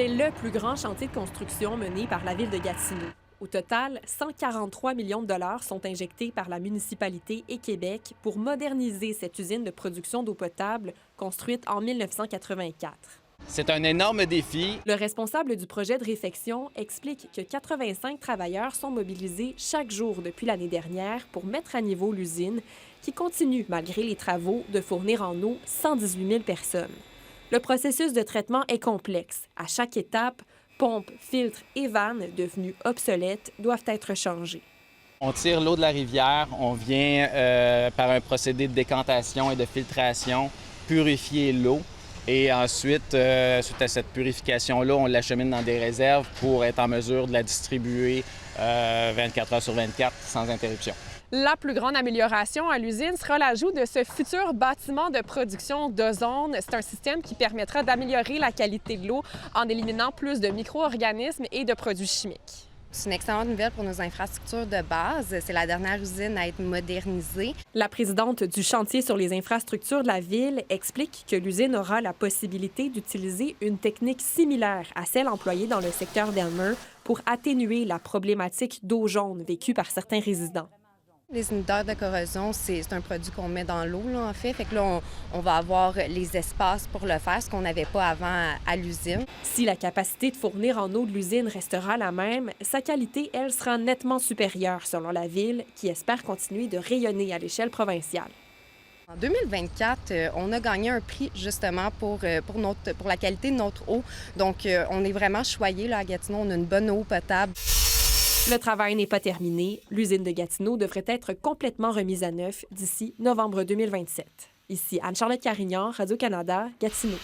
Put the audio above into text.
C'est le plus grand chantier de construction mené par la ville de Gatineau. Au total, 143 millions de dollars sont injectés par la municipalité et Québec pour moderniser cette usine de production d'eau potable construite en 1984. C'est un énorme défi. Le responsable du projet de réfection explique que 85 travailleurs sont mobilisés chaque jour depuis l'année dernière pour mettre à niveau l'usine qui continue, malgré les travaux, de fournir en eau 118 000 personnes. Le processus de traitement est complexe. À chaque étape, pompes, filtres et vannes devenus obsolètes doivent être changés. On tire l'eau de la rivière, on vient par un procédé de décantation et de filtration purifier l'eau. Et ensuite, suite à cette purification-là, on l'achemine dans des réserves pour être en mesure de la distribuer 24 heures sur 24 sans interruption. La plus grande amélioration à l'usine sera l'ajout de ce futur bâtiment de production d'ozone. C'est un système qui permettra d'améliorer la qualité de l'eau en éliminant plus de micro-organismes et de produits chimiques. C'est une excellente nouvelle pour nos infrastructures de base. C'est la dernière usine à être modernisée. La présidente du chantier sur les infrastructures de la ville explique que l'usine aura la possibilité d'utiliser une technique similaire à celle employée dans le secteur d'Elmer pour atténuer la problématique d'eau jaune vécue par certains résidents. Les inhibiteurs de corrosion, c'est un produit qu'on met dans l'eau, en fait. Fait que là, on va avoir les espaces pour le faire, ce qu'on n'avait pas avant à l'usine. Si la capacité de fournir en eau de l'usine restera la même, sa qualité, elle, sera nettement supérieure, selon la ville, qui espère continuer de rayonner à l'échelle provinciale. En 2024, on a gagné un prix justement pour la qualité de notre eau. Donc, on est vraiment choyés là, à Gatineau. On a une bonne eau potable. Le travail n'est pas terminé. L'usine de Gatineau devrait être complètement remise à neuf d'ici novembre 2027. Ici Anne-Charlotte Carignan, Radio-Canada, Gatineau.